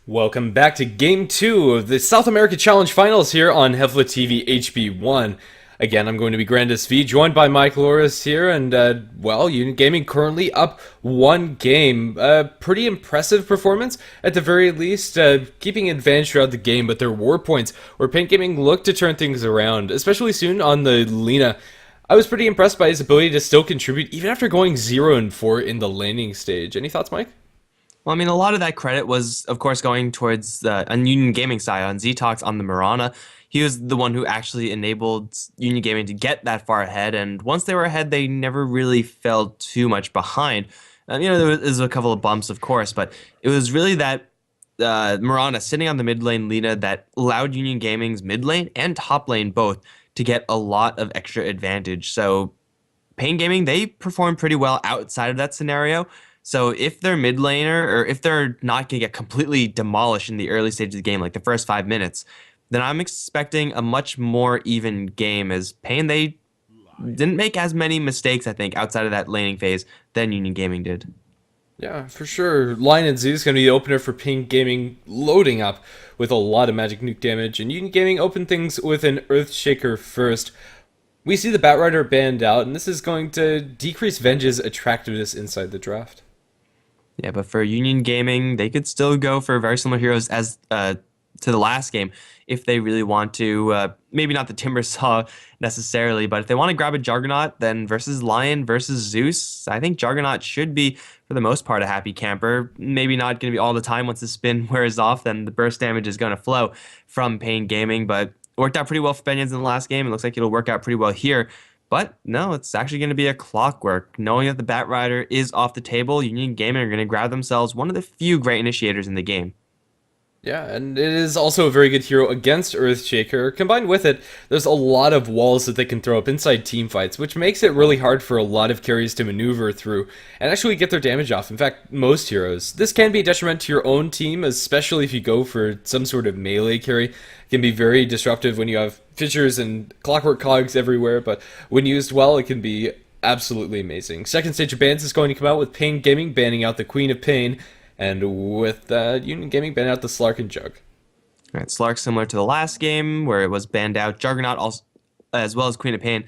Welcome back to Game 2 of the South America Challenge Finals here on HeflaTV HB1. Again, I'm going to be Grandis V, joined by Mike Loris here, and, Unit Gaming currently up one game. Pretty impressive performance, at the very least, keeping advantage throughout the game, but there were points where Paint Gaming looked to turn things around, especially soon on the Lina. I was pretty impressed by his ability to still contribute, even after going 0-4 in the landing stage. Any thoughts, Mike? Well, I mean, a lot of that credit was, of course, going towards on Union Gaming side, on Z-Talks, on the Mirana. He was the one who actually enabled Union Gaming to get that far ahead, and once they were ahead, they never really fell too much behind. There was a couple of bumps, of course, but it was really that Mirana sitting on the mid lane Lina that allowed Union Gaming's mid lane and top lane both to get a lot of extra advantage. So Pain Gaming, they performed pretty well outside of that scenario. So if they're mid laner, or if they're not going to get completely demolished in the early stage of the game, like the first 5 minutes, then I'm expecting a much more even game, as Pain, they didn't make as many mistakes, I think, outside of that laning phase than Union Gaming did. Yeah, for sure. Lion and Zoo is going to be the opener for Pink Gaming, loading up with a lot of magic nuke damage, and Union Gaming open things with an Earthshaker first. We see the Batrider banned out, and this is going to decrease Venge's attractiveness inside the draft. Yeah, but for Union Gaming, they could still go for very similar heroes as to the last game if they really want to. Maybe not the Timber Saw necessarily, but if they want to grab a Juggernaut, then versus Lion versus Zeus, I think Juggernaut should be, for the most part, a happy camper. Maybe not going to be all the time. Once the spin wears off, then the burst damage is going to flow from Pain Gaming, but it worked out pretty well for Benians in the last game. It looks like it'll work out pretty well here. But no, it's actually going to be a clockwork. Knowing that the Batrider is off the table, Union Gaming are going to grab themselves one of the few great initiators in the game. Yeah, and it is also a very good hero against Earthshaker. Combined with it, there's a lot of walls that they can throw up inside team fights, which makes it really hard for a lot of carries to maneuver through and actually get their damage off. In fact, most heroes. This can be a detriment to your own team, especially if you go for some sort of melee carry. It can be very disruptive when you have fissures and clockwork cogs everywhere, but when used well, it can be absolutely amazing. Second stage of bans is going to come out with Pain Gaming banning out the Queen of Pain, and with Union Gaming banning out the Slark and Jug. All right, Slark, similar to the last game where it was banned out. Juggernaut, also, as well as Queen of Pain,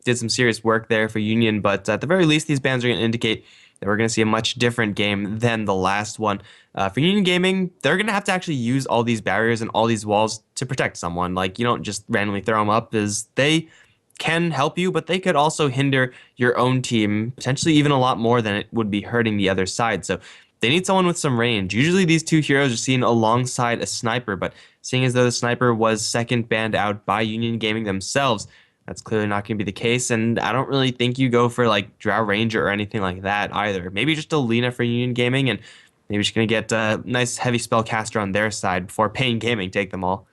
did some serious work there for Union, but at the very least, these bans are going to indicate that we're going to see a much different game than the last one. For Union Gaming, they're going to have to actually use all these barriers and all these walls to protect someone. Like, you don't just randomly throw them up, as they can help you, but they could also hinder your own team, potentially even a lot more than it would be hurting the other side. So they need someone with some range. Usually these two heroes are seen alongside a sniper, but seeing as though the sniper was second banned out by Union Gaming themselves, that's clearly not going to be the case, and I don't really think you go for like Drow Ranger or anything like that either. Maybe just a Lina for Union Gaming, and maybe just going to get a nice heavy spellcaster on their side before Pain Gaming take them all.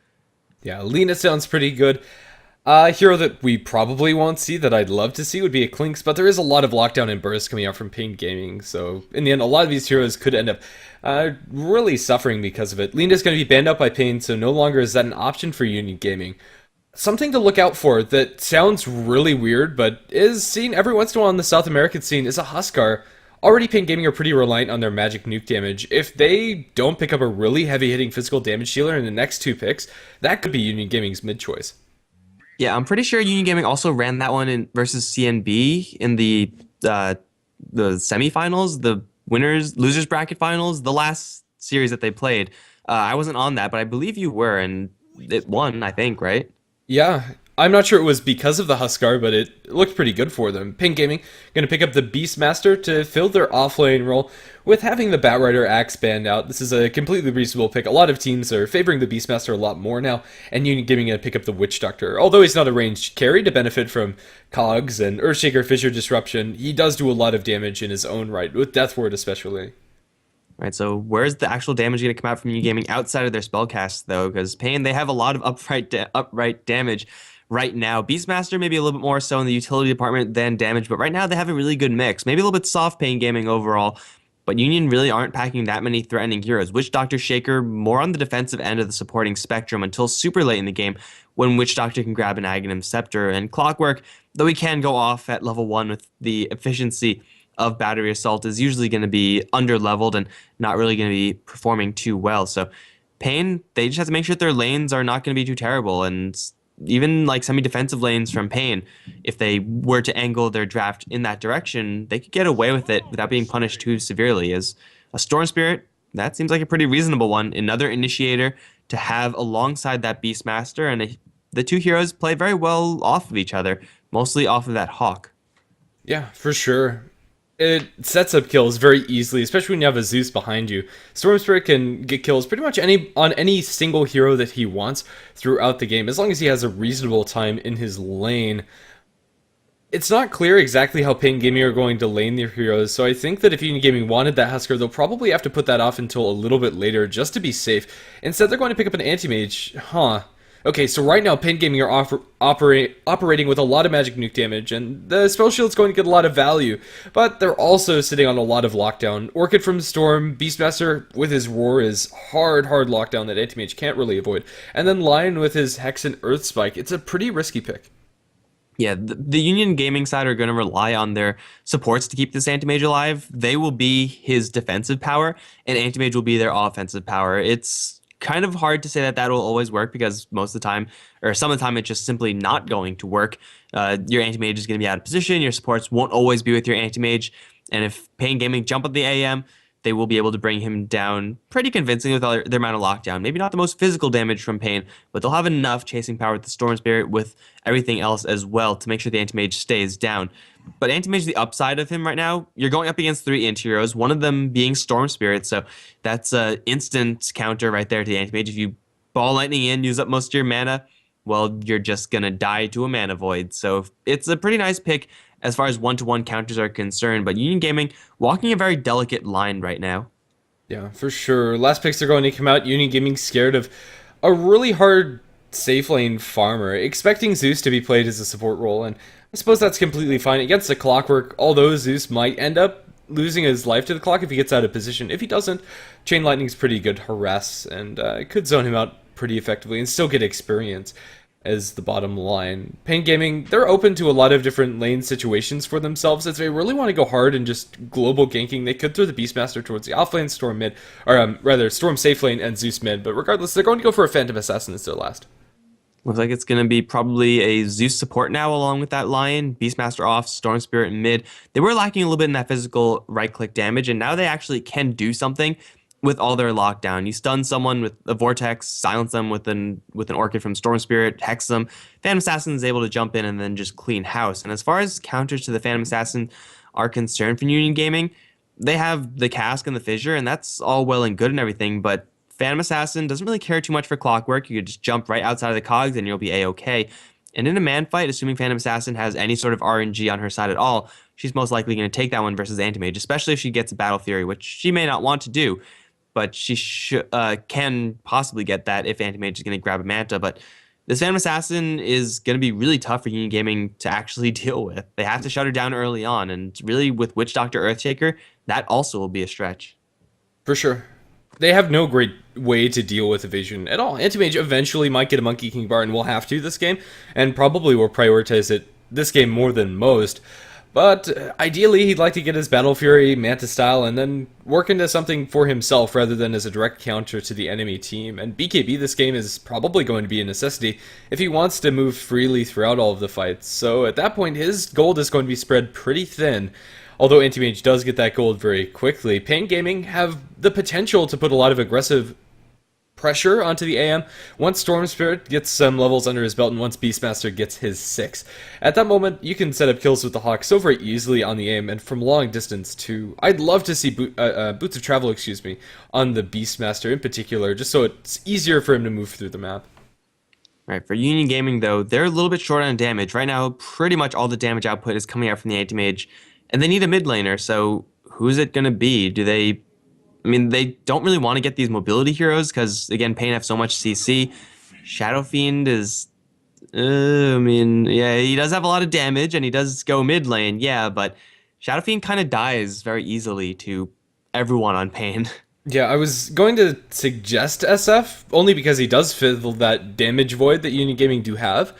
Yeah, Lina sounds pretty good. A hero that we probably won't see that I'd love to see would be a Clinks, but there is a lot of lockdown and burst coming out from Pain Gaming, so in the end, a lot of these heroes could end up really suffering because of it. Lina's going to be banned out by Pain, so no longer is that an option for Union Gaming. Something to look out for that sounds really weird, but is seen every once in a while on the South American scene, is a Huskar. Already Pain Gaming are pretty reliant on their magic nuke damage. If they don't pick up a really heavy hitting physical damage dealer in the next two picks, that could be Union Gaming's mid-choice. Yeah, I'm pretty sure Union Gaming also ran that one in versus CNB in the semifinals, the losers bracket finals, the last series that they played. I wasn't on that, but I believe you were, and it won, I think, right? Yeah, I'm not sure it was because of the Huskar, but it looked pretty good for them. Pink Gaming going to pick up the Beastmaster to fill their offlane role with having the Batrider Axe banned out. This is a completely reasonable pick. A lot of teams are favoring the Beastmaster a lot more now, and Union Gaming going to pick up the Witch Doctor. Although he's not a ranged carry to benefit from Cogs and Earthshaker Fissure Disruption, he does do a lot of damage in his own right, with Death Ward especially. Right, so where's the actual damage going to come out from Union Gaming outside of their spellcasts, though? Because Pain, they have a lot of upright damage right now. Beastmaster maybe a little bit more so in the utility department than damage, but right now they have a really good mix. Maybe a little bit soft Pain Gaming overall, but Union really aren't packing that many threatening heroes. Witch Doctor Shaker more on the defensive end of the supporting spectrum until super late in the game, when Witch Doctor can grab an Aghanim Scepter. And Clockwork, though he can go off at level 1 with the efficiency of Battery Assault, is usually going to be under-leveled and not really going to be performing too well. So Pain, they just have to make sure their lanes are not going to be too terrible. And even like semi-defensive lanes from Pain, if they were to angle their draft in that direction, they could get away with it without being punished too severely. As a Storm Spirit, that seems like a pretty reasonable one. Another initiator to have alongside that Beastmaster, and the two heroes play very well off of each other, mostly off of that Hawk. Yeah, for sure. It sets up kills very easily, especially when you have a Zeus behind you. Storm Spirit can get kills pretty much on any single hero that he wants throughout the game, as long as he has a reasonable time in his lane. It's not clear exactly how Pain Gaming are going to lane their heroes, so I think that if Union Gaming wanted that Husker, they'll probably have to put that off until a little bit later just to be safe. Instead, they're going to pick up an anti-mage. Huh. Okay, so right now, Pain Gaming are operating with a lot of magic nuke damage, and the spell shield's going to get a lot of value, but they're also sitting on a lot of lockdown. Orchid from Storm, Beastmaster with his Roar is hard lockdown that anti-mage can't really avoid, and then Lion with his Hex and Earth Spike. It's a pretty risky pick. Yeah, the Union Gaming side are going to rely on their supports to keep this Anti-Mage alive. They will be his defensive power, and Anti-Mage will be their offensive power. It's kind of hard to say that that will always work because most of the time, or some of the time, it's just simply not going to work. Your Anti-Mage is going to be out of position. Your supports won't always be with your Anti-Mage. And if Pain Gaming jump up the AM, they will be able to bring him down pretty convincingly with their amount of lockdown. Maybe not the most physical damage from Pain, but they'll have enough chasing power with the Storm Spirit, with everything else as well, to make sure the Anti-Mage stays down. But Anti-Mage, the upside of him right now, you're going up against 3 Anti-Heroes, one of them being Storm Spirit, so that's an instant counter right there to the Anti-Mage. If you Ball Lightning in, use up most of your mana, well, you're just going to die to a Mana Void. So it's a pretty nice pick as far as one-to-one counters are concerned, but Union Gaming walking a very delicate line right now. Yeah, for sure. Last picks are going to come out. Union Gaming scared of a really hard safe lane farmer, expecting Zeus to be played as a support role, and I suppose that's completely fine. Against the Clockwork, although Zeus might end up losing his life to the clock if he gets out of position. If he doesn't, Chain Lightning's pretty good harass, and it could zone him out pretty effectively and still get experience as the bottom line. Pain Gaming, they're open to a lot of different lane situations for themselves. If they really want to go hard and just global ganking, they could throw the Beastmaster towards the offlane, Storm mid, or rather, Storm safe lane and Zeus mid, but regardless, they're going to go for a Phantom Assassin as their last. Looks like it's going to be probably a Zeus support now along with that Lion. Beastmaster off, Storm Spirit mid. They were lacking a little bit in that physical right-click damage, and now they actually can do something with all their lockdown. You stun someone with a Vortex, silence them with an Orchid from Storm Spirit, hex them. Phantom Assassin is able to jump in and then just clean house. And as far as counters to the Phantom Assassin are concerned for Union Gaming, they have the Cask and the Fissure, and that's all well and good and everything, but Phantom Assassin doesn't really care too much for Clockwork. You could just jump right outside of the cogs and you'll be A-okay. And in a man fight, assuming Phantom Assassin has any sort of RNG on her side at all, she's most likely going to take that one versus Anti-Mage, especially if she gets a Battle Fury, which she may not want to do, but she can possibly get that if Anti-Mage is going to grab a Manta. But this Phantom Assassin is going to be really tough for Union Gaming to actually deal with. They have to shut her down early on, and really with Witch Doctor Earthshaker, that also will be a stretch. For sure. They have no great way to deal with evasion at all. Anti-Mage eventually might get a Monkey King bar and will have to this game, and probably will prioritize it this game more than most. But ideally, he'd like to get his Battle Fury, Manta style, and then work into something for himself rather than as a direct counter to the enemy team. And BKB this game is probably going to be a necessity if he wants to move freely throughout all of the fights. So at that point, his gold is going to be spread pretty thin. Although Anti-Mage does get that gold very quickly, Pain Gaming have the potential to put a lot of aggressive pressure onto the AM once Storm Spirit gets some levels under his belt and once Beastmaster gets his 6. At that moment, you can set up kills with the Hawk so very easily on the AM and from long distance too. I'd love to see Boots of Travel, on the Beastmaster in particular, just so it's easier for him to move through the map. Right, for Union Gaming though, they're a little bit short on damage. Right now, pretty much all the damage output is coming out from the Anti-Mage. And they need a mid laner, so who's it going to be? They don't really want to get these mobility heroes because, again, Pain have so much CC. Shadow Fiend is, yeah, he does have a lot of damage and he does go mid lane, yeah, but Shadow Fiend kind of dies very easily to everyone on Pain. Yeah, I was going to suggest SF, only because he does fill that damage void that Union Gaming do have.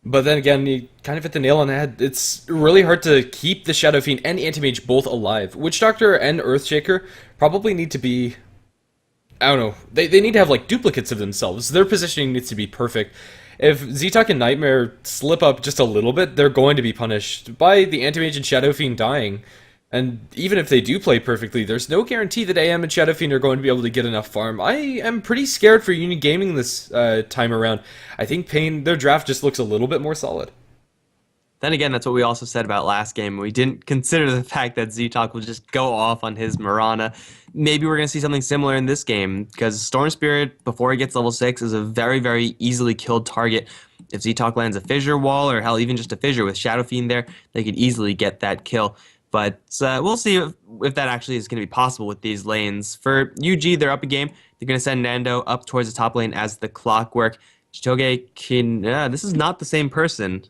But then again, you kind of hit the nail on the head. It's really hard to keep the Shadow Fiend and Anti-Mage both alive. Witch Doctor and Earthshaker probably need to be I don't know. They need to have like duplicates of themselves. Their positioning needs to be perfect. If Zetok and Nightmare slip up just a little bit, they're going to be punished by the Anti-Mage and Shadow Fiend dying. And even if they do play perfectly, there's no guarantee that AM and Shadow Fiend are going to be able to get enough farm. I am pretty scared for Union Gaming this time around. I think Pain, their draft just looks a little bit more solid. Then again, that's what we also said about last game. We didn't consider the fact that Z-Talk will just go off on his Mirana. Maybe we're going to see something similar in this game, because Storm Spirit, before he gets level 6, is a very, very easily killed target. If Z-Talk lands a Fissure Wall, or hell, even just a Fissure with Shadow Fiend there, they could easily get that kill. But we'll see if that actually is going to be possible with these lanes. For UG, they're up a game. They're going to send Nando up towards the top lane as the Clockwork. Chitoge can... this is not the same person.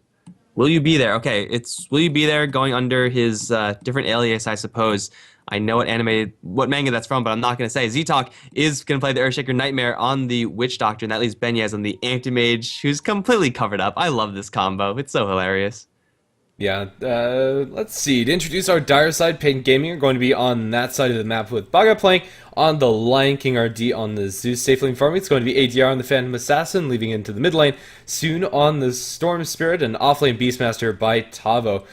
Will you be there? Okay, it's Will you be there going under his different alias, I suppose. I know what manga that's from, but I'm not going to say. Z-Talk is going to play the Earthshaker Nightmare on the Witch Doctor, and that leaves Benyaz on the Anti-Mage, who's completely covered up. I love this combo. It's so hilarious. Yeah, let's see. To introduce our dire side, Pain Gaming are going to be on that side of the map with Baga playing on the Lion King RD on the Zeus safe lane farming. It's going to be ADR on the Phantom Assassin, leaving into the mid lane. Soon on the Storm Spirit and offlane Beastmaster by Tavo.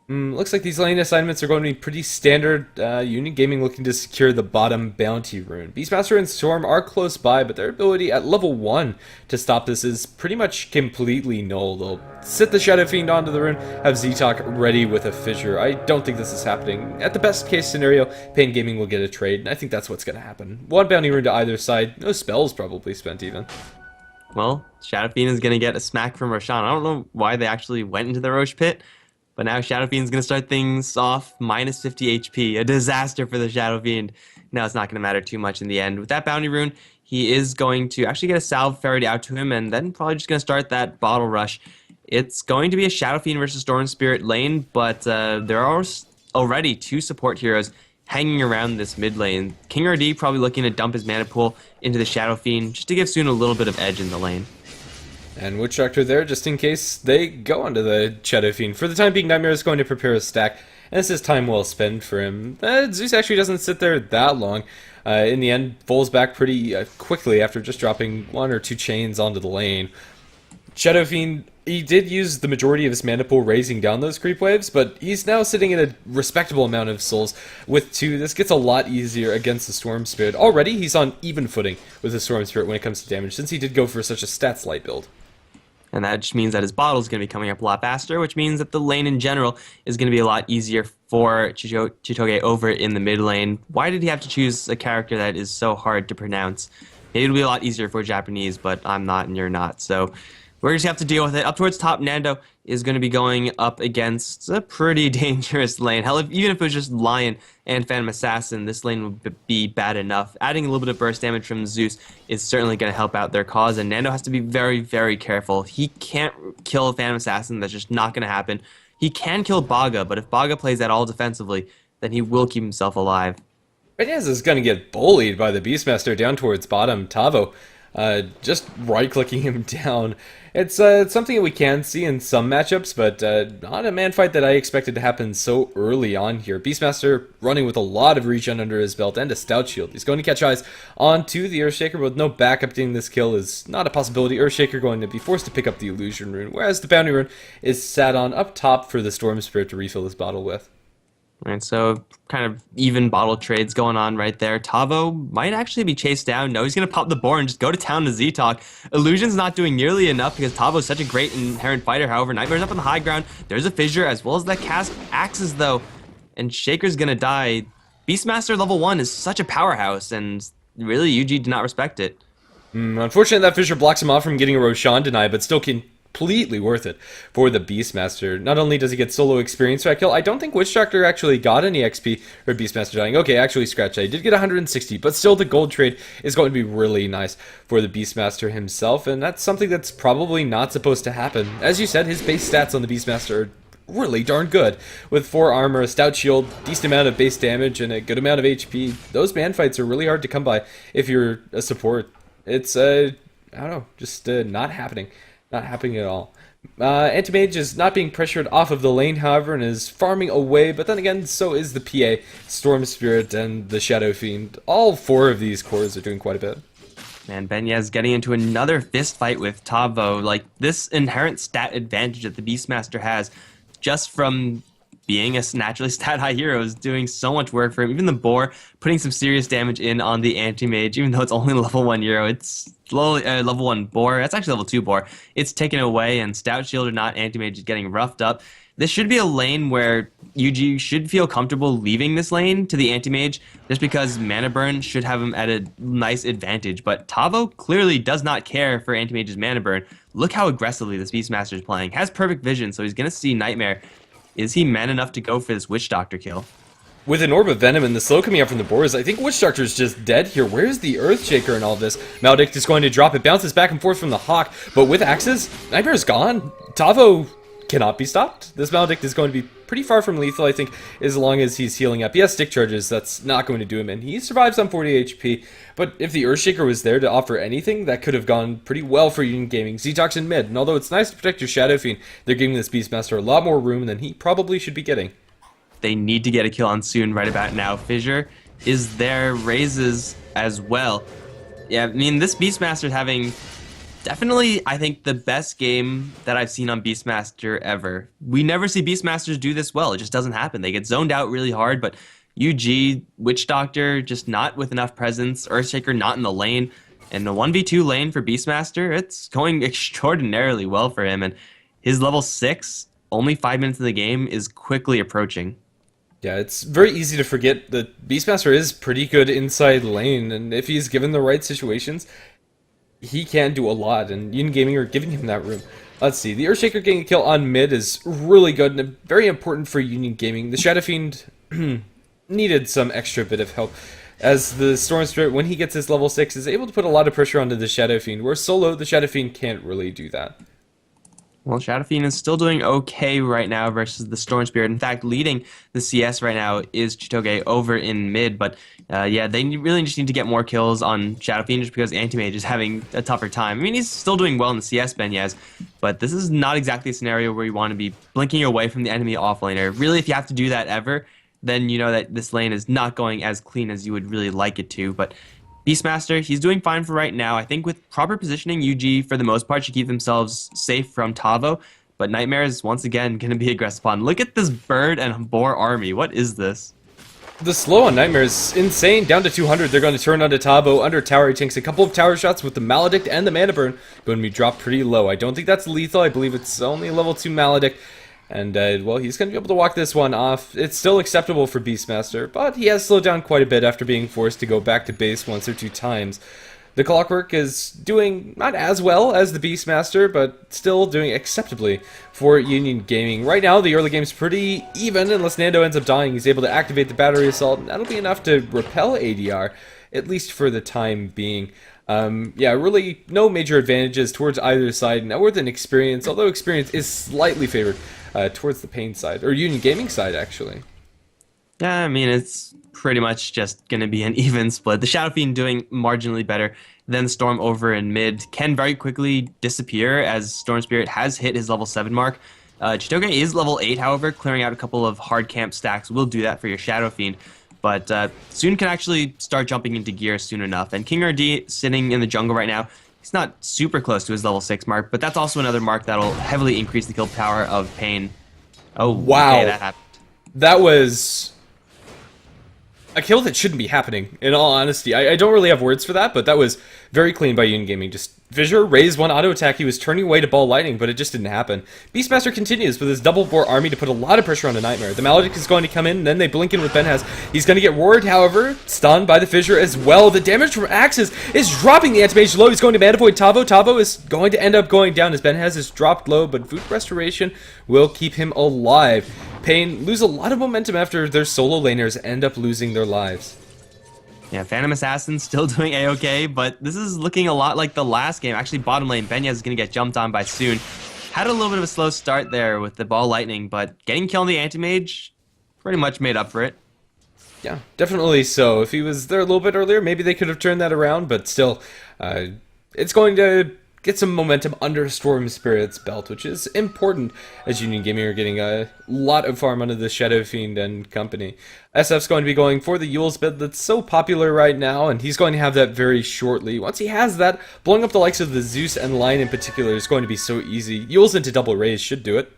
Looks like these lane assignments are going to be pretty standard. Union Gaming looking to secure the bottom bounty rune. Beastmaster and Storm are close by, but their ability at level 1 to stop this is pretty much completely null. They'll sit the Shadow Fiend onto the rune, have Z-Talk ready with a Fissure. I don't think this is happening. At the best case scenario, Pain Gaming will get a trade, and I think that's what's going to happen. One bounty rune to either side, no spells probably spent even. Well, Shadow Fiend is going to get a smack from Roshan. I don't know why they actually went into the Roche pit. But now Shadow Fiend's going to start things off minus 50 HP. A disaster for the Shadow Fiend. Now it's not going to matter too much in the end. With that bounty rune, he is going to actually get a Salve ferried out to him, and then probably just going to start that bottle rush. It's going to be a Shadow Fiend versus Storm Spirit lane, but there are already 2 support heroes hanging around this mid lane. King RD probably looking to dump his mana pool into the Shadow Fiend just to give Soon a little bit of edge in the lane. And Witch Doctor there, just in case they go onto the Shadow Fiend. For the time being, Nightmare is going to prepare a stack, and this is time well spent for him. Zeus actually doesn't sit there that long. In the end, falls back pretty quickly after just dropping 1 or 2 chains onto the lane. Shadow Fiend, he did use the majority of his mana pool raising down those creep waves, but he's now sitting at a respectable amount of souls. With 2, this gets a lot easier against the Storm Spirit. Already, he's on even footing with the Storm Spirit when it comes to damage, since he did go for such a stats light build. And that just means that his bottle is going to be coming up a lot faster, which means that the lane in general is going to be a lot easier for Chitoge over in the mid lane. Why did he have to choose a character that is so hard to pronounce? Maybe it'll be a lot easier for Japanese, but I'm not and you're not. So we're just have to deal with it. Up towards top, Nando is going to be going up against a pretty dangerous lane. Hell, even if it was just Lion and Phantom Assassin, this lane would be bad enough. Adding a little bit of burst damage from Zeus is certainly going to help out their cause, and Nando has to be very, very careful. He can't kill a Phantom Assassin. That's just not going to happen. He can kill Baga, but if Baga plays at all defensively, then he will keep himself alive. Benyaz is going to get bullied by the Beastmaster down towards bottom. Tavo just right-clicking him down. It's something that we can see in some matchups, but not a man fight that I expected to happen so early on here. Beastmaster running with a lot of regen under his belt and a stout shield. He's going to catch eyes onto the Earthshaker, but with no backup getting this kill is not a possibility. Earthshaker going to be forced to pick up the Illusion Rune, whereas the Bounty Rune is sat on up top for the Storm Spirit to refill his bottle with. Right, so kind of even bottle trades going on right there. Tavo might actually be chased down. No, he's going to pop the board and just go to town to Z-Talk. Illusion's not doing nearly enough because Tavo's such a great inherent fighter. However, Nightmare's up on the high ground. There's a Fissure as well as that cast Axes though. And Shaker's going to die. Beastmaster level 1 is such a powerhouse and really UG did not respect it. Unfortunately, that Fissure blocks him off from getting a Roshan denied, but still completely worth it for the Beastmaster. Not only does he get solo experience for that kill, I don't think Witch Doctor actually got any XP for Beastmaster dying. Okay, actually scratch that. He did get 160, but still the gold trade is going to be really nice for the Beastmaster himself, and that's something that's probably not supposed to happen. As you said, his base stats on the Beastmaster are really darn good. With 4 armor, a stout shield, decent amount of base damage, and a good amount of HP, those man fights are really hard to come by if you're a support. It's, I don't know, just not happening. Not happening at all. Anti-Mage is not being pressured off of the lane, however, and is farming away, but then again, so is the PA, Storm Spirit, and the Shadow Fiend. All 4 of these cores are doing quite a bit. And Benyaz getting into another fist fight with Tavo. Like, this inherent stat advantage that the Beastmaster has just from being a naturally stat-high hero is doing so much work for him. Even the Boar putting some serious damage in on the Anti-Mage, even though it's only level 1 hero. It's level 1 Boar. That's actually level 2 Boar. It's taken away, and Stout Shield or not, Anti-Mage is getting roughed up. This should be a lane where UG should feel comfortable leaving this lane to the Anti-Mage just because Mana Burn should have him at a nice advantage. But Tavo clearly does not care for Anti-Mage's Mana Burn. Look how aggressively this Beastmaster is playing. Has perfect vision, so he's going to see Nightmare. Is he man enough to go for this Witch Doctor kill? With an Orb of Venom and the slow coming out from the Boars, I think Witch Doctor is just dead here. Where's the Earthshaker in all this? Maledict is going to drop it, bounces back and forth from the Hawk, but with axes, Nightmare's gone. Tavo cannot be stopped. This Maledict is going to be pretty far from lethal, I think, as long as he's healing up. He has stick charges, that's not going to do him in. He survives on 40 HP, but if the Earthshaker was there to offer anything, that could have gone pretty well for Union Gaming. Zetox in mid, and although it's nice to protect your Shadow Fiend, they're giving this Beastmaster a lot more room than he probably should be getting. They need to get a kill on Soon right about now. Fissure is there, raises as well. Yeah, I mean, this Beastmaster is having definitely, I think, the best game that I've seen on Beastmaster ever. We never see Beastmasters do this well. It just doesn't happen. They get zoned out really hard, but UG, Witch Doctor, just not with enough presence. Earthshaker not in the lane. And the 1v2 lane for Beastmaster, it's going extraordinarily well for him. And his level 6, only 5 minutes in the game, is quickly approaching. Yeah, it's very easy to forget that Beastmaster is pretty good inside lane, and if he's given the right situations, he can do a lot, and Union Gaming are giving him that room. Let's see, the Earthshaker getting a kill on mid is really good and very important for Union Gaming. The Shadow Fiend needed some extra bit of help, as the Storm Spirit, when he gets his level 6, is able to put a lot of pressure onto the Shadow Fiend, where solo, the Shadow Fiend can't really do that. Well, Shadow Fiend is still doing okay right now versus the Storm Spirit. In fact, leading the CS right now is Chitoge over in mid. But yeah, they really just need to get more kills on Shadow Fiend just because Anti-Mage is having a tougher time. I mean, he's still doing well in the CS, Benyaz, but this is not exactly a scenario where you want to be blinking away from the enemy offlaner. Really, if you have to do that ever, then you know that this lane is not going as clean as you would really like it to. But Beastmaster, he's doing fine for right now. I think with proper positioning, UG, for the most part, should keep themselves safe from Tavo. But Nightmare is, once again, going to be aggressive on. Look at this bird and boar army. What is this? The slow on Nightmare is insane. Down to 200, they're going to turn onto Tavo. Under tower, he takes a couple of tower shots with the Maledict and the Mana Burn. Going to be dropped pretty low. I don't think that's lethal. I believe it's only level 2 Maledict. And, well, he's going to be able to walk this one off. It's still acceptable for Beastmaster, but he has slowed down quite a bit after being forced to go back to base once or two times. The Clockwork is doing not as well as the Beastmaster, but still doing acceptably for Union Gaming. Right now, the early game's pretty even. Unless Nando ends up dying, he's able to activate the Battery Assault, and that'll be enough to repel ADR, at least for the time being. Yeah, really no major advantages towards either side. Now with an experience, although experience is slightly favored towards the Pain side, or Union Gaming side, actually. Yeah, I mean, it's pretty much just going to be an even split. The Shadow Fiend doing marginally better than Storm over in mid can very quickly disappear as Storm Spirit has hit his level 7 mark. Chitoge is level 8, however, clearing out a couple of hard camp stacks will do that for your Shadow Fiend. But Soon can actually start jumping into gear soon enough. And King RD sitting in the jungle right now, he's not super close to his level 6 mark, but that's also another mark that'll heavily increase the kill power of Pain. Oh, wow. Okay, that happened. That was a kill that shouldn't be happening, in all honesty. I don't really have words for that, but that was very clean by Union Gaming. Just Fissure raised one auto attack. He was turning away to Ball Lightning, but it just didn't happen. Beastmaster continues with his double boar army to put a lot of pressure on the Nightmare. The Maledict is going to come in, and then they blink in with Benhaz. He's going to get roared, however, stunned by the Fissure as well. The damage from Axes is dropping the Anti-Mage low. He's going to Mana Void Tavo. Tavo is going to end up going down as Benhaz is dropped low, but Food Restoration will keep him alive. Pain lose a lot of momentum after their solo laners end up losing their lives. Yeah, Phantom Assassin still doing A-okay, but this is looking a lot like the last game. Actually, bottom lane, Benyaz is going to get jumped on by Soon. Had a little bit of a slow start there with the Ball Lightning, but getting killed on the Anti-Mage pretty much made up for it. Yeah, definitely so. If he was there a little bit earlier, maybe they could have turned that around, but still, it's going to get some momentum under Storm Spirit's belt, which is important as Union Gaming are getting a lot of farm under the Shadow Fiend and company. SF's going to be going for the Yule's build that's so popular right now, and he's going to have that very shortly. Once he has that, blowing up the likes of the Zeus and Lion in particular is going to be so easy. Yule's into double raise should do it.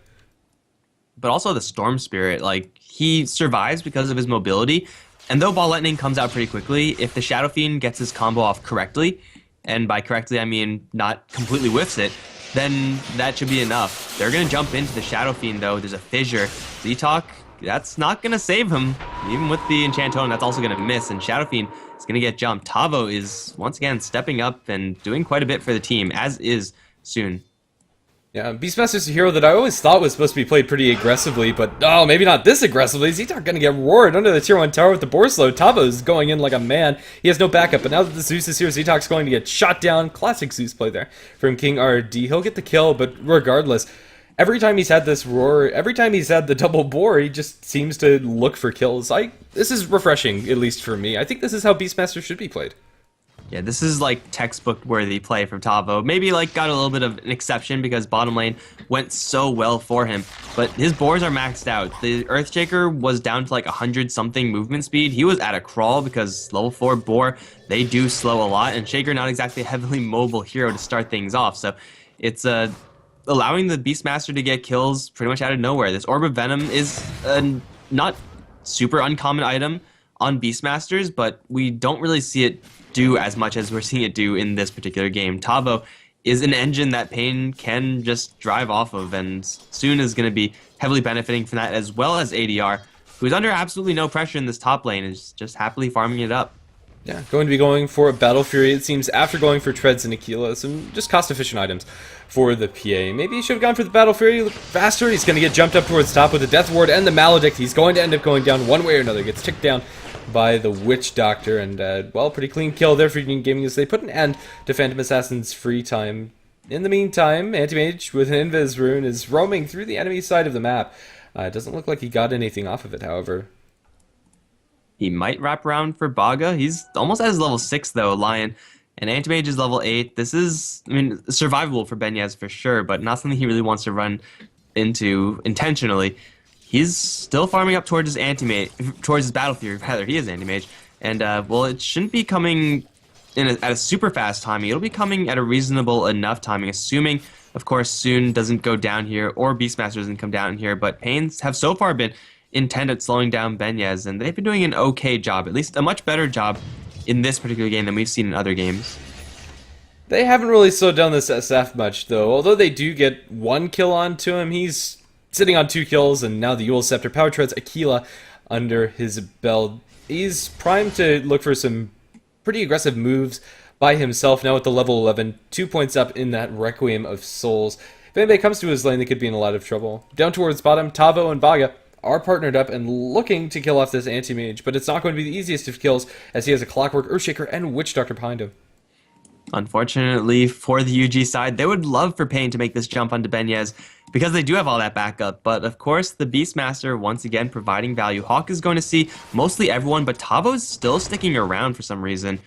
But also the Storm Spirit, like, he survives because of his mobility, and though Ball Lightning comes out pretty quickly, if the Shadow Fiend gets his combo off correctly, and by correctly I mean not completely whiffs it, then that should be enough. They're going to jump into the Shadow Fiend though, there's a fissure. Z-Talk, that's not going to save him. Even with the Enchant Totem, that's also going to miss, and Shadow Fiend is going to get jumped. Tavo is once again stepping up and doing quite a bit for the team, as is Soon. Yeah, Beastmaster's a hero that I always thought was supposed to be played pretty aggressively, but oh, maybe not this aggressively. Z-Talk gonna get roared under the tier 1 tower with the boar slow. Tavo's going in like a man. He has no backup, but now that the Zeus is here, Z-Talk's going to get shot down. Classic Zeus play there from King RD. He'll get the kill, but regardless, every time he's had this roar, every time he's had the double boar, he just seems to look for kills. This is refreshing, at least for me. I think this is how Beastmaster should be played. Yeah, this is like textbook worthy play from Tavo. Maybe like got a little bit of an exception because bottom lane went so well for him. But his boars are maxed out. The Earthshaker was down to like 100 something movement speed. He was at a crawl because level 4 boar, they do slow a lot. And Shaker not exactly a heavily mobile hero to start things off. So it's allowing the Beastmaster to get kills pretty much out of nowhere. This Orb of Venom is a not super uncommon item on Beastmasters, but we don't really see it do as much as we're seeing it do in this particular game. Tavo is an engine that Pain can just drive off of, and Soon is going to be heavily benefiting from that, as well as ADR, who's under absolutely no pressure in this top lane, is just happily farming it up. Yeah, going to be going for a Battle Fury, it seems, after going for Treads and Aquila, some just cost-efficient items for the PA. Maybe he should have gone for the Battle Fury faster. He's going to get jumped up towards top with the Death Ward and the Maledict. He's going to end up going down one way or another. Gets ticked down by the Witch Doctor, and, well, pretty clean kill there for Union Gaming as they put an end to Phantom Assassin's free time. In the meantime, Anti-Mage with an Invis Rune is roaming through the enemy side of the map. It doesn't look like he got anything off of it, however. He might wrap around for Baga. He's almost at his level 6, though, Lion. And Anti-Mage is level 8. This is, I mean, survivable for Benyaz for sure, but not something he really wants to run into intentionally. He's still farming up towards his Anti-Mage, towards his Battle Fury, rather. He is Anti-Mage. And, well, it shouldn't be coming at a super fast timing. It'll be coming at a reasonable enough timing, assuming, of course, Soon doesn't go down here, or Beastmaster doesn't come down here, but Pains have so far been intent at slowing down Benyaz, and they've been doing an okay job, at least a much better job in this particular game than we've seen in other games. They haven't really slowed down this SF much, though. Although they do get one kill onto him, he's sitting on 2 kills, and now the Yule Scepter Power Treads Aquila under his belt. He's primed to look for some pretty aggressive moves by himself now at the level 11, 2 points up in that Requiem of Souls. If anybody comes to his lane, they could be in a lot of trouble. Down towards bottom, Tavo and Baga are partnered up and looking to kill off this Anti-Mage, but it's not going to be the easiest of kills as he has a Clockwork, Earthshaker, and Witch Doctor behind him. Unfortunately for the UG side, they would love for Pain to make this jump onto Benyaz because they do have all that backup. But of course, the Beastmaster once again providing value. Hawk is going to see mostly everyone, but Tavo's still sticking around for some reason.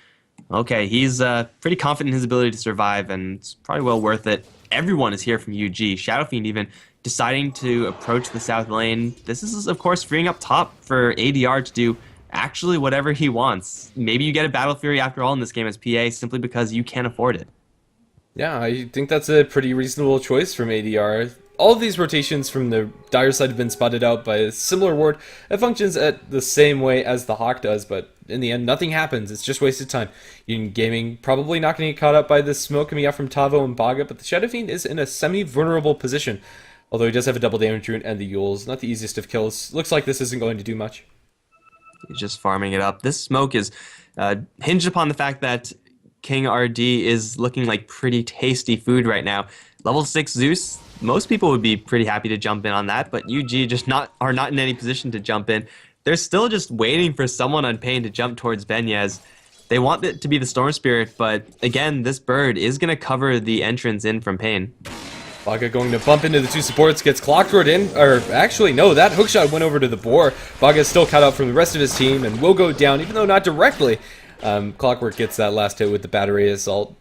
Okay, he's pretty confident in his ability to survive, and it's probably well worth it. Everyone is here from UG. Shadow Fiend even deciding to approach the south lane. This is, of course, freeing up top for ADR to do actually whatever he wants. Maybe you get a Battle Fury after all in this game as PA simply because you can't afford it. Yeah, I think that's a pretty reasonable choice from ADR. All of these rotations from the Dire side have been spotted out by a similar ward that functions at the same way as the Hawk does, but in the end, nothing happens. It's just wasted time. Union Gaming probably not going to get caught up by this smoke coming out from Tavo and Baga, but the Shadow Fiend is in a semi-vulnerable position, although he does have a double damage rune and the Yules. Not the easiest of kills. Looks like this isn't going to do much. He's just farming it up. This smoke is hinged upon the fact that King RD is looking like pretty tasty food right now. Level 6 Zeus, most people would be pretty happy to jump in on that, but UG just are not in any position to jump in. They're still just waiting for someone on Pain to jump towards Benyaz. They want it to be the Storm Spirit, but again, this bird is going to cover the entrance in from Pain. Baga going to bump into the 2 supports, gets Clockwork in, or actually, no, that hookshot went over to the boar. Baga is still cut out from the rest of his team and will go down, even though not directly. Clockwork gets that last hit with the battery assault.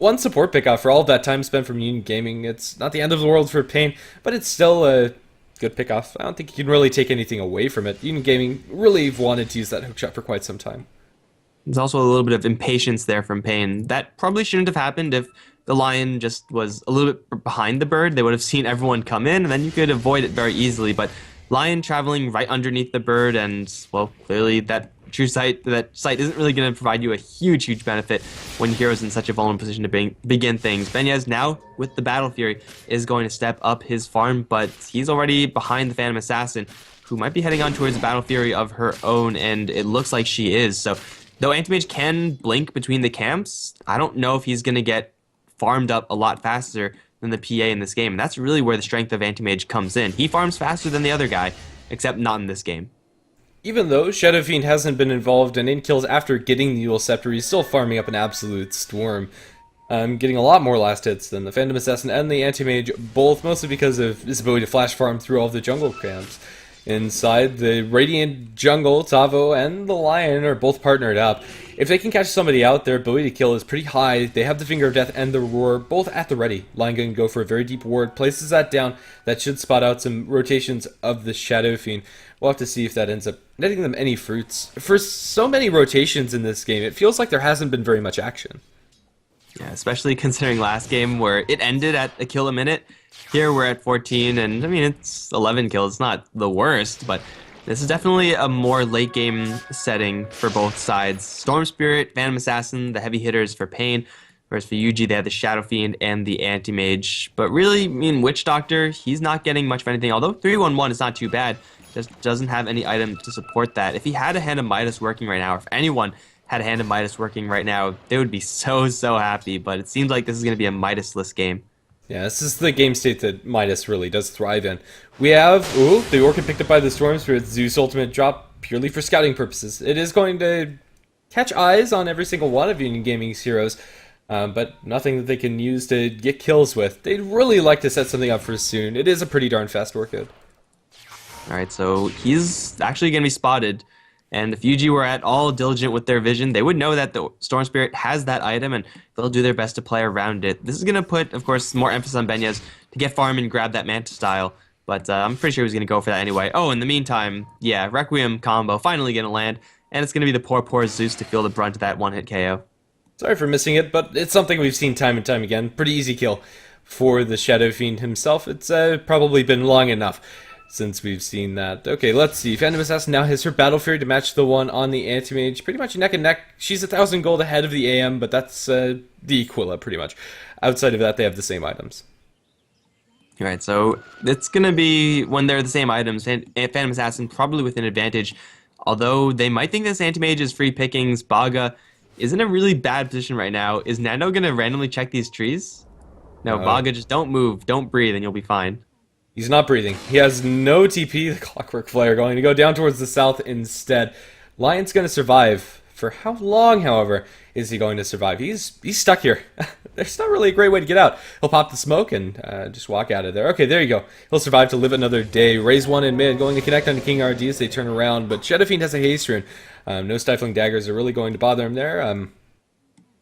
one support pick off for all of that time spent from Union Gaming. It's not the end of the world for Pain, but it's still a good pick off. I don't think you can really take anything away from it. Union Gaming really wanted to use that hookshot for quite some time. There's also a little bit of impatience there from Payne. That probably shouldn't have happened if the lion just was a little bit behind the bird. They would have seen everyone come in, and then you could avoid it very easily. But lion traveling right underneath the bird, and, well, clearly that sight isn't really going to provide you a huge benefit when hero's in such a vulnerable position to begin things. Benyaz now, with the Battle Fury, is going to step up his farm, but he's already behind the Phantom Assassin, who might be heading on towards the Battle Fury of her own, and it looks like she is. So, though Anti-Mage can blink between the camps, I don't know if he's going to get farmed up a lot faster than the PA in this game, and that's really where the strength of Anti-Mage comes in. He farms faster than the other guy, except not in this game. Even though Shadow Fiend hasn't been involved in kills after getting the Dual Scepter, he's still farming up an absolute storm. Getting a lot more last hits than the Phantom Assassin and the Anti-Mage, both mostly because of his ability to flash farm through all of the jungle camps. Inside, the Radiant Jungle, Tavo, and the Lion are both partnered up. If they can catch somebody out, their ability to kill is pretty high. They have the Finger of Death and the Roar both at the ready. Lion going to go for a very deep ward, places that down. That should spot out some rotations of the Shadow Fiend. We'll have to see if that ends up netting them any fruits. For so many rotations in this game, it feels like there hasn't been very much action. Yeah, especially considering last game where it ended at a kill a minute. Here we're at 14, and I mean, it's 11 kills. It's not the worst, but this is definitely a more late game setting for both sides. Storm Spirit, Phantom Assassin, the heavy hitters for Pain, whereas for UG they have the Shadow Fiend and the Anti-Mage. But really, I mean, Witch Doctor, he's not getting much of anything, although 311 is not too bad. Just doesn't have any item to support that. If he had a Hand of Midas working right now, or if anyone had a Hand of Midas working right now, they would be so happy, but it seems like this is going to be a Midas-less game. Yeah, this is the game state that Midas really does thrive in. We have, the Orchid picked up by the Storm Spirit, Zeus Ultimate drop purely for scouting purposes. It is going to catch eyes on every single one of Union Gaming's heroes, but nothing that they can use to get kills with. They'd really like to set something up for soon. It is a pretty darn fast Orchid. Alright, so he's actually going to be spotted. And if UG were at all diligent with their vision, they would know that the Storm Spirit has that item, and they'll do their best to play around it. This is going to put, of course, more emphasis on Benyaz to get farm and grab that Manta style, but I'm pretty sure he was going to go for that anyway. Oh, in the meantime, yeah, Requiem combo finally going to land, and it's going to be the poor Zeus to feel the brunt of that one-hit KO. Sorry for missing it, but it's something we've seen time and time again. Pretty easy kill for the Shadow Fiend himself. It's probably been long enough since we've seen that. Okay, let's see. Phantom Assassin now has her Battle Fury to match the one on the Anti-Mage. Pretty much neck and neck. She's 1,000 gold ahead of the AM, but that's the Aquila, pretty much. Outside of that, they have the same items. Alright, so it's going to be, when they're the same items, Phantom Assassin probably with an advantage. Although they might think this Anti-Mage is free pickings, Baga is in a really bad position right now. Is Nano going to randomly check these trees? No, Baga, just don't move, don't breathe, and you'll be fine. He's not breathing. He has no TP. The Clockwork Flare going to go down towards the south instead. Lion's going to survive. For how long, however, is he going to survive? He's stuck here. There's not really a great way to get out. He'll pop the smoke and just walk out of there. Okay, there you go. He'll survive to live another day. Raise one in mid, going to connect onto King RD as they turn around, but Shadow Fiend has a haste rune. No Stifling Daggers are really going to bother him there.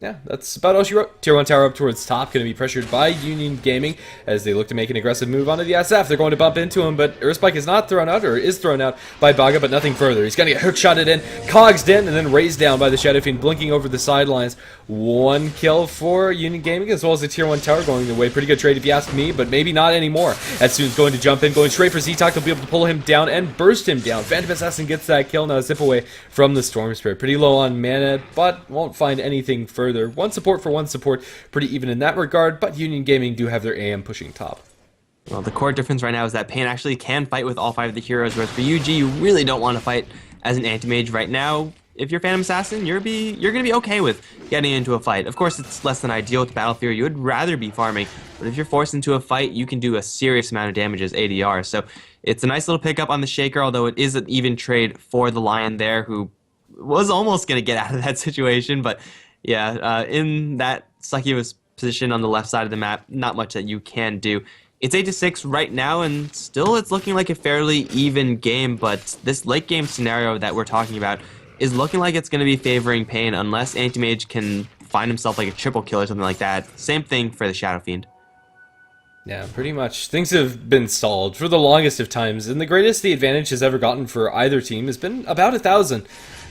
Yeah, that's about all she wrote. Tier 1 tower up towards top, going to be pressured by Union Gaming as they look to make an aggressive move onto the SF. They're going to bump into him, but Earthspike is not thrown out, or is thrown out by Baga, but nothing further. He's going to get hookshotted in, cogsed in, and then raised down by the Shadow Fiend, blinking over the sidelines. One kill for Union Gaming, as well as the Tier 1 tower going away. Pretty good trade if you ask me, but maybe not anymore. Etsu's going to jump in, going straight for Z-Talk. They'll be able to pull him down and burst him down. Phantom Assassin gets that kill, now zip away from the Storm Spirit. Pretty low on mana, but won't find anything further. One support for one support, pretty even in that regard, but Union Gaming do have their AM pushing top. Well, the core difference right now is that Pain actually can fight with all 5 of the heroes, whereas for UG, you really don't want to fight as an anti-mage right now. If you're Phantom Assassin, you're going to be okay with getting into a fight. Of course, it's less than ideal with Battle Fury. You would rather be farming, but if you're forced into a fight, you can do a serious amount of damage as ADR. So it's a nice little pickup on the Shaker, although it is an even trade for the Lion there, who was almost going to get out of that situation, but yeah, in that succubus position on the left side of the map, not much that you can do. It's 8-6 right now, and still it's looking like a fairly even game, but this late game scenario that we're talking about is looking like it's going to be favoring Pain unless Anti-Mage can find himself like a triple kill or something like that. Same thing for the Shadow Fiend. Yeah, pretty much. Things have been stalled for the longest of times, and the greatest the advantage has ever gotten for either team has been about 1,000.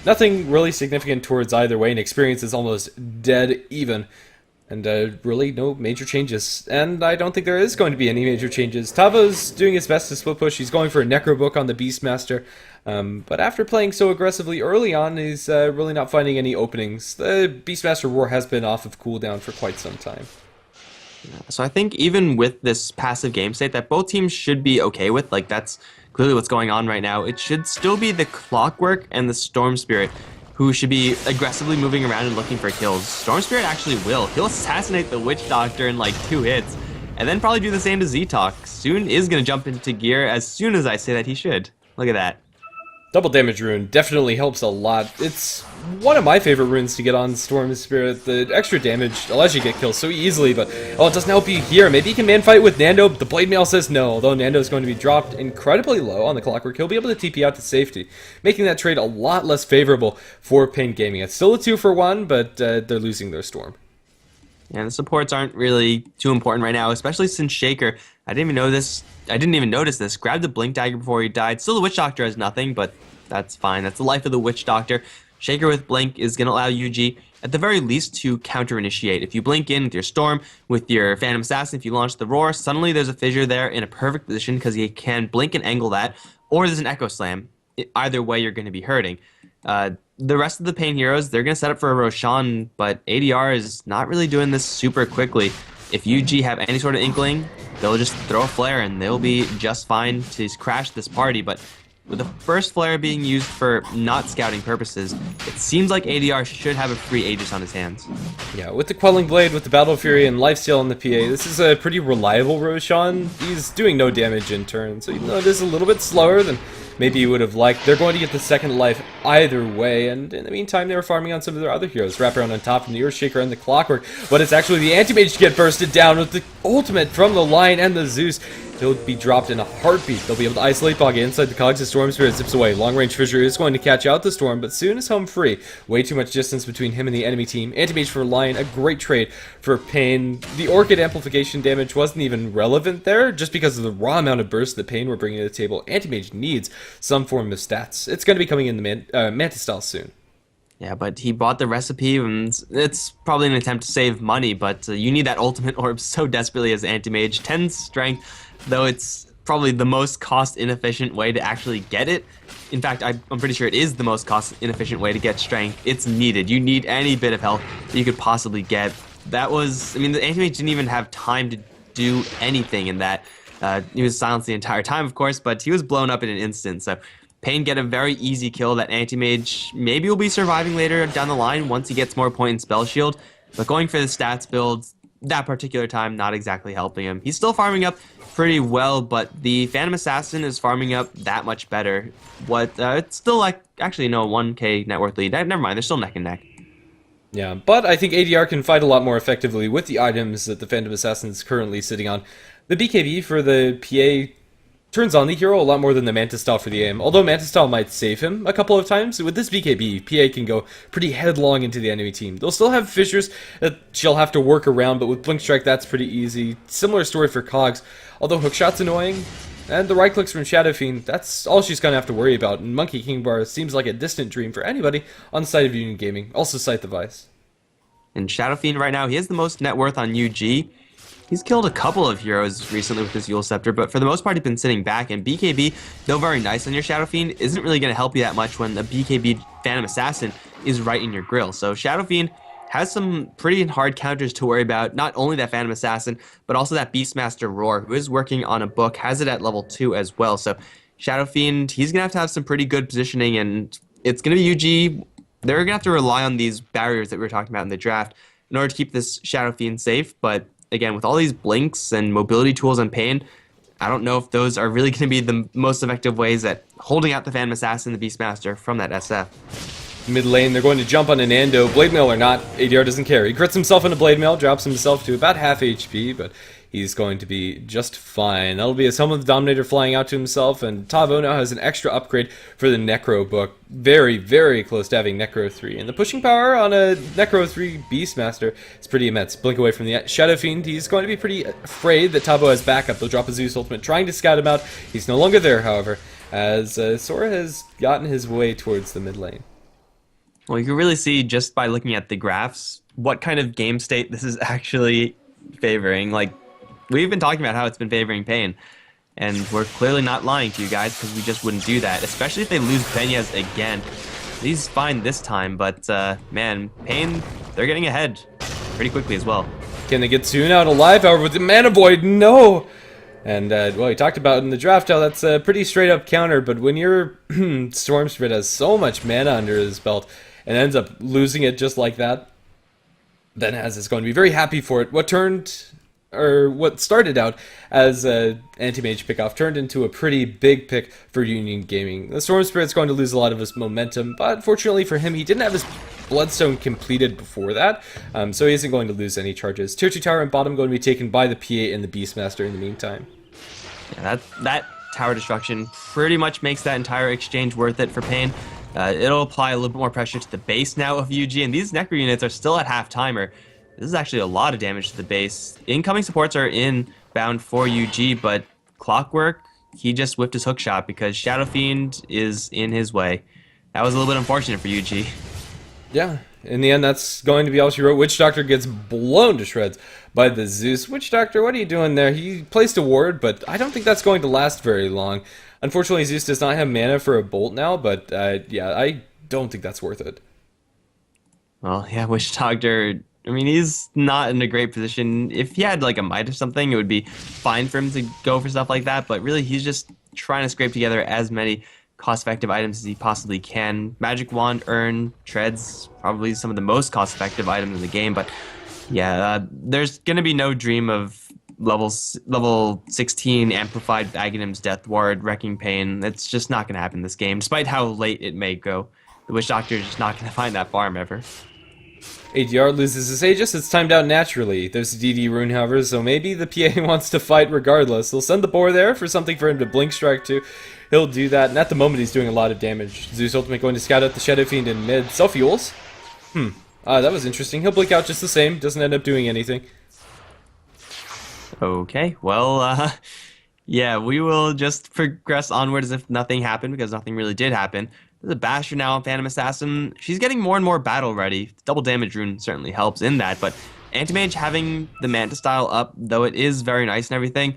Nothing really significant towards either way, and experience is almost dead even. And really no major changes. And I don't think there is going to be any major changes. Tavo's doing his best to split push. He's going for a Necro Book on the Beastmaster. But after playing so aggressively early on, he's really not finding any openings. The Beastmaster Roar has been off of cooldown for quite some time. So I think even with this passive game state that both teams should be okay with, like that's clearly what's going on right now, it should still be the Clockwork and the Storm Spirit who should be aggressively moving around and looking for kills. Storm Spirit actually will. He'll assassinate the Witch Doctor in like 2 hits, and then probably do the same to Z-Talk. Soon is going to jump into gear as soon as I say that he should. Look at that. Double damage rune definitely helps a lot. It's one of my favorite runes to get on Storm Spirit. The extra damage allows you to get kills so easily, but it doesn't help you here. Maybe you can man fight with Nando, but the Blade Mail says no. Although Nando is going to be dropped incredibly low on the Clockwork, he'll be able to TP out to safety, making that trade a lot less favorable for Pain Gaming. It's still a 2-for-1, but they're losing their Storm. Yeah, the supports aren't really too important right now, especially since Shaker, I didn't even notice this, grabbed the Blink Dagger before he died. Still, the Witch Doctor has nothing, but that's fine. That's the life of the Witch Doctor. Shaker with Blink is going to allow UG, at the very least, to counter-initiate. If you blink in with your Storm, with your Phantom Assassin, if you launch the Roar, suddenly there's a Fissure there in a perfect position because he can blink and angle that, or there's an Echo Slam. Either way, you're going to be hurting. The rest of the Pain heroes, they're going to set up for a Roshan, but ADR is not really doing this super quickly. If UG have any sort of inkling, they'll just throw a flare and they'll be just fine to crash this party, but with the first flare being used for not scouting purposes, it seems like ADR should have a free Aegis on his hands. Yeah, with the Quelling Blade, with the Battle Fury, and Lifesteal on the PA, this is a pretty reliable Roshan. He's doing no damage in turn, so even though it is a little bit slower than maybe you would have liked, they're going to get the second life either way, and in the meantime, they were farming on some of their other heroes. Wraparound on top from the Earthshaker and the Clockwork, but it's actually the Anti-Mage to get bursted down with the ultimate from the Lion and the Zeus. He'll be dropped in a heartbeat. They'll be able to isolate Boggy inside the cogs as Storm Spirit zips away. Long-range Fissure is going to catch out the Storm, but soon is home free. Way too much distance between him and the enemy team. Anti-Mage for Lion, a great trade for Pain. The Orchid amplification damage wasn't even relevant there, just because of the raw amount of burst that Pain were bringing to the table. Anti-Mage needs some form of stats. It's going to be coming in the Mantis style soon. Yeah, but he bought the recipe, and it's probably an attempt to save money, but you need that ultimate orb so desperately as Anti-Mage. 10 strength, though it's probably the most cost-inefficient way to actually get it. In fact, I'm pretty sure it is the most cost-inefficient way to get strength. It's needed. You need any bit of health that you could possibly get. That was, I mean, the Anti-Mage didn't even have time to do anything in that. He was silenced the entire time, of course, but he was blown up in an instant, so Pain get a very easy kill. That Anti-Mage maybe will be surviving later down the line once he gets more point in Spell Shield, but going for the stats build that particular time, not exactly helping him. He's still farming up pretty well, but the Phantom Assassin is farming up that much better. It's still like, actually no, 1k net worth lead. Never mind, they're still neck and neck. Yeah, but I think ADR can fight a lot more effectively with the items that the Phantom Assassin is currently sitting on. The BKB for the PA turns on the hero a lot more than the Mantis style for the aim. Although Mantis style might save him a couple of times, with this BKB, PA can go pretty headlong into the enemy team. They'll still have fissures that she'll have to work around, but with Blink Strike, that's pretty easy. Similar story for Cogs, although Hookshot's annoying, and the right clicks from Shadow Fiend, that's all she's going to have to worry about, and Monkey King Bar seems like a distant dream for anybody on the side of Union Gaming. Also Scythe the Vice. And Shadow Fiend right now, he has the most net worth on UG. He's killed a couple of heroes recently with his Yule Scepter, but for the most part, he's been sitting back. And BKB, though very nice on your Shadow Fiend, isn't really going to help you that much when the BKB Phantom Assassin is right in your grill. So Shadow Fiend has some pretty hard counters to worry about. Not only that Phantom Assassin, but also that Beastmaster Roar, who is working on a book, has it at level 2 as well. So Shadow Fiend, he's going to have some pretty good positioning, and it's going to be UG. They're going to have to rely on these barriers that we were talking about in the draft in order to keep this Shadow Fiend safe, but again, with all these blinks and mobility tools and Pain, I don't know if those are really going to be the most effective ways at holding out the Phantom Assassin and the Beastmaster from that SF. Mid lane, they're going to jump on an Nando. Blade Mail or not, ADR doesn't care. He crits himself into Blade Mail, drops himself to about half HP, but he's going to be just fine. That'll be a Summon the Dominator flying out to himself, and Tavo now has an extra upgrade for the Necro book. Very, very close to having Necro 3. And the pushing power on a Necro 3 Beastmaster is pretty immense. Blink away from the Shadow Fiend. He's going to be pretty afraid that Tavo has backup. They'll drop a Zeus ultimate, trying to scout him out. He's no longer there, however, as Sora has gotten his way towards the mid lane. Well, you can really see just by looking at the graphs what kind of game state this is actually favoring. Like, we've been talking about how it's been favoring Pain, and we're clearly not lying to you guys because we just wouldn't do that, especially if they lose Peñas again. He's fine this time, but man, Pain, they're getting ahead pretty quickly as well. Can they get Soon out alive? However, with the Mana Void, no! And, well, we talked about in the draft how that's a pretty straight-up counter, but when your Storm Spirit has so much mana under his belt and ends up losing it just like that, then Az is going to be very happy for it. What started out as a anti-mage pickoff turned into a pretty big pick for Union Gaming. The Storm Spirit's going to lose a lot of his momentum, but fortunately for him, he didn't have his Bloodstone completed before that, so he isn't going to lose any charges. Tier 2 tower and bottom going to be taken by the PA and the Beastmaster in the meantime. Yeah, that tower destruction pretty much makes that entire exchange worth it for Pain. It'll apply a little bit more pressure to the base now of UG, and these Necro units are still at half-timer. This is actually a lot of damage to the base. Incoming supports are inbound for UG, but Clockwork, he just whipped his hookshot because Shadow Fiend is in his way. That was a little bit unfortunate for UG. Yeah, in the end, that's going to be all she wrote. Witch Doctor gets blown to shreds by the Zeus. Witch Doctor, what are you doing there? He placed a ward, but I don't think that's going to last very long. Unfortunately, Zeus does not have mana for a bolt now, but yeah, I don't think that's worth it. Well, yeah, Witch Doctor, I mean, he's not in a great position. If he had like a Might or something, it would be fine for him to go for stuff like that, but really he's just trying to scrape together as many cost-effective items as he possibly can. Magic Wand, Urn, Treads, probably some of the most cost-effective items in the game, but yeah, there's going to be no dream of level 16 Amplified Aghanim's Death Ward, Wrecking Pain. It's just not going to happen this game, despite how late it may go. The Witch Doctor is just not going to find that farm ever. ADR loses his Aegis, it's timed out naturally. There's a DD rune, however, so maybe the PA wants to fight regardless. They'll send the boar there for something for him to blink strike to. He'll do that, and at the moment he's doing a lot of damage. Zeus Ultimate going to scout out the Shadow Fiend in mid. Self-fuels? That was interesting. He'll blink out just the same, doesn't end up doing anything. Okay, well, yeah, we will just progress onward as if nothing happened, because nothing really did happen. There's a Basher now on Phantom Assassin. She's getting more and more battle ready. Double damage rune certainly helps in that, but Anti-Mage having the Manta style up, though it is very nice and everything,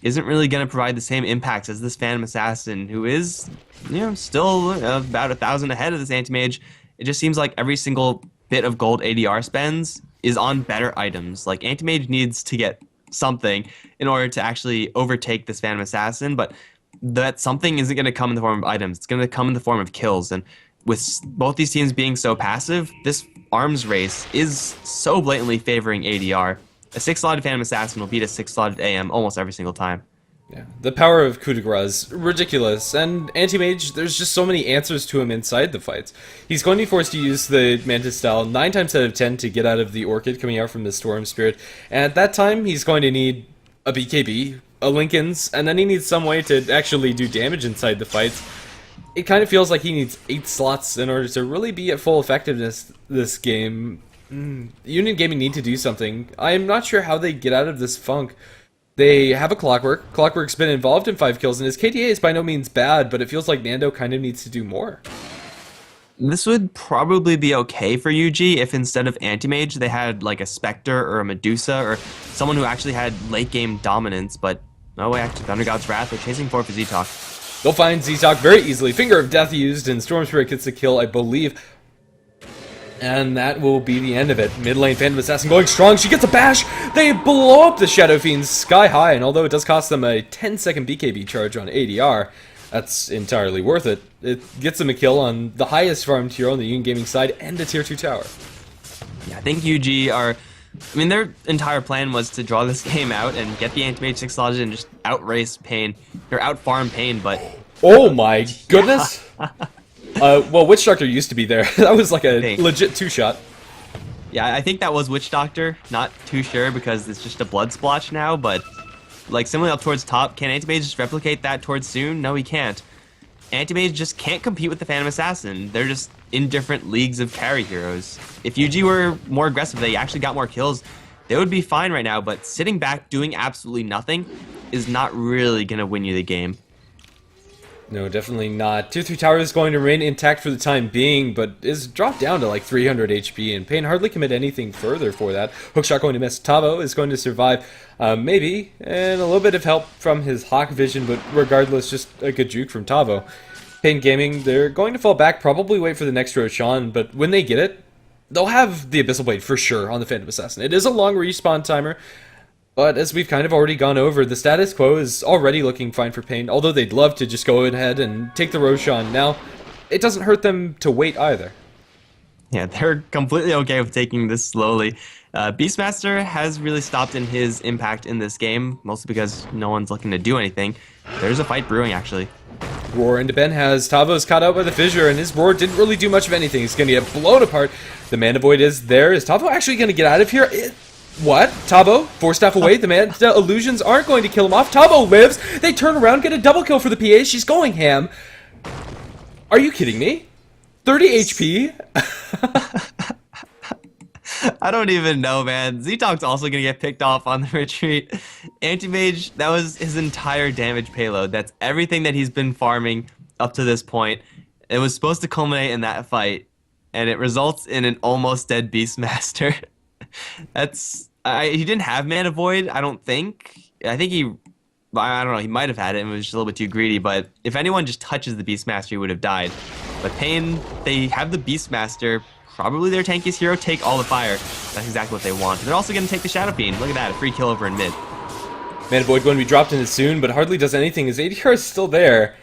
isn't really going to provide the same impacts as this Phantom Assassin, who is, you know, still about 1,000 ahead of this Anti-Mage. It just seems like every single bit of gold ADR spends is on better items. Like, Anti-Mage needs to get something in order to actually overtake this Phantom Assassin, but that something isn't going to come in the form of items. It's going to come in the form of kills, and with both these teams being so passive, this arms race is so blatantly favoring ADR. A 6-slotted Phantom Assassin will beat a 6-slotted AM almost every single time. Yeah, the power of coup de grace is ridiculous, and Anti-Mage, there's just so many answers to him inside the fights. He's going to be forced to use the Mantis style 9 times out of 10 to get out of the Orchid coming out from the Storm Spirit, and at that time he's going to need a BKB, a Linken's, and then he needs some way to actually do damage inside the fights. It kind of feels like he needs 8 slots in order to really be at full effectiveness this game. Union Gaming need to do something. I am not sure how they get out of this funk. They have a Clockwork. Clockwork's been involved in 5 kills, and his KDA is by no means bad, but it feels like Nando kind of needs to do more. This would probably be okay for UG if instead of Anti-Mage they had like a Spectre or a Medusa or someone who actually had late game dominance, but no way, actually Thunder God's Wrath, they're chasing for Z-Talk. They'll find Z-Talk very easily. Finger of Death used, and Storm Spirit gets the kill, I believe. And that will be the end of it. Mid lane Phantom Assassin going strong. She gets a bash. They blow up the Shadow Fiends sky high, and although it does cost them a 10-second BKB charge on ADR, that's entirely worth it. It gets them a kill on the highest farm tier on the Union Gaming side and a tier 2 tower. Yeah, I think UG are... I mean, their entire plan was to draw this game out and get the Anti-Mage 6-slotted and just outrace Pain, or outfarm Pain, but... Oh my goodness! Well, Witch Doctor used to be there. That was like a legit 2-shot. Yeah, I think that was Witch Doctor. Not too sure because it's just a blood splotch now, but like similarly up towards top, can Anti-Mage just replicate that towards soon? No, he can't. Anti-Mage just can't compete with the Phantom Assassin. They're just in different leagues of carry heroes. If UG were more aggressive, they actually got more kills, they would be fine right now, but sitting back doing absolutely nothing is not really going to win you the game. No, definitely not. Tier 3 tower is going to remain intact for the time being, but is dropped down to like 300 HP, and Pain hardly commit anything further for that. Hookshot going to miss. Tavo is going to survive, maybe, and a little bit of help from his Hawk Vision, but regardless, just a good juke from Tavo. Pain Gaming, they're going to fall back, probably wait for the next Roshan, but when they get it, they'll have the Abyssal Blade for sure on the Phantom Assassin. It is a long respawn timer, but as we've kind of already gone over, the status quo is already looking fine for Pain, although they'd love to just go ahead and take the Roshan. Now, it doesn't hurt them to wait either. Yeah, they're completely okay with taking this slowly. Beastmaster has really stopped in his impact in this game, mostly because no one's looking to do anything. There's a fight brewing, actually. Roar into Ben has Tavo's caught out by the fissure, and his Roar didn't really do much of anything. He's going to get blown apart. The Mana Void is there. Is Tavo actually going to get out of here? What? Tavo? 4-staff away. The Mana Illusions aren't going to kill him off. Tavo lives. They turn around, get a double kill for the PA. She's going ham. Are you kidding me? 30 HP? I don't even know, man. Z-Talk's also gonna get picked off on the retreat. Anti-Mage, that was his entire damage payload. That's everything that he's been farming up to this point. It was supposed to culminate in that fight, and it results in an almost dead Beastmaster. He didn't have Mana Void, I don't think. I think I don't know, he might have had it and was just a little bit too greedy, but if anyone just touches the Beastmaster, he would have died. But Pain, they have the Beastmaster. Probably their tankiest hero, take all the fire. That's exactly what they want. They're also going to take the Shadow Fiend. Look at that, a free kill over in mid. Mana Void going to be dropped in it soon, but hardly does anything. His ADR is still there.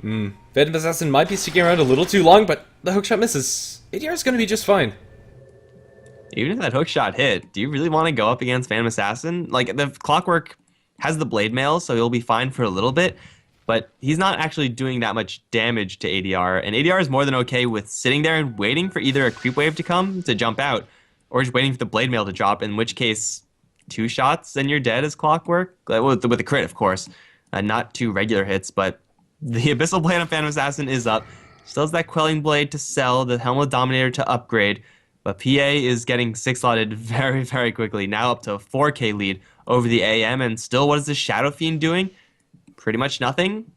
Phantom Assassin might be sticking around a little too long, but the hookshot misses. ADR is going to be just fine. Even if that hookshot hit, do you really want to go up against Phantom Assassin? Like, the Clockwork has the Blade Mail, so he'll be fine for a little bit. But he's not actually doing that much damage to ADR, and ADR is more than okay with sitting there and waiting for either a creep wave to come to jump out, or just waiting for the blade mail to drop, in which case 2 shots and you're dead as Clockwork. With a crit, of course. Not 2 regular hits, but the Abyssal Blade on Phantom Assassin is up. Still has that Quelling Blade to sell, the Helmet Dominator to upgrade, but PA is getting 6-slotted very, very quickly, now up to a 4k lead over the AM, and still what is the Shadow Fiend doing? Pretty much nothing.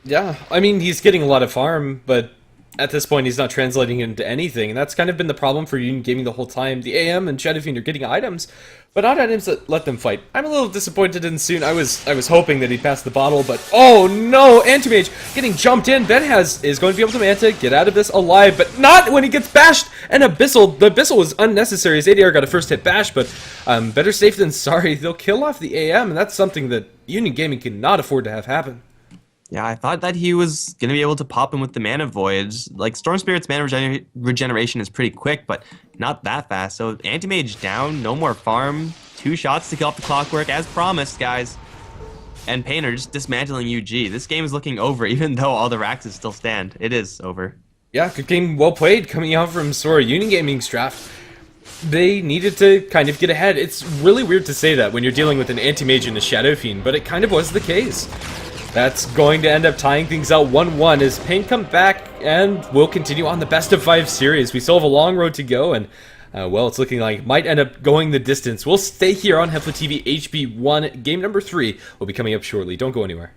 Yeah, I mean, he's getting a lot of farm, but at this point he's not translating into anything, and that's kind of been the problem for Union Gaming the whole time. The AM and Shadow Fiend are getting items, but not items that let them fight. I'm a little disappointed in Soon. I was hoping that he'd pass the bottle, but oh no! Anti-Mage getting jumped in. Ben is going to be able to Manta, get out of this alive, but not when he gets bashed! And Abyssal, the Abyssal was unnecessary. His ADR got a first hit bash, but better safe than sorry. They'll kill off the AM, and that's something that Union Gaming cannot afford to have happen. Yeah, I thought that he was going to be able to pop him with the Mana Voids. Like, Storm Spirit's mana regeneration is pretty quick, but not that fast. So, Anti-Mage down, no more farm. 2 shots to kill off the Clockwork, as promised, guys. And Pain are just dismantling UG. This game is looking over, even though all the Raxes still stand. It is over. Yeah, good game, well played, coming out from Sora. Union Gaming's draft, they needed to kind of get ahead. It's really weird to say that when you're dealing with an Anti-Mage and a Shadow Fiend, but it kind of was the case. That's going to end up tying things out 1-1 as Pain come back and will continue on the best of 5 series. We still have a long road to go, and well, it's looking like it might end up going the distance. We'll stay here on HeflaTV HB1. Game number 3 will be coming up shortly. Don't go anywhere.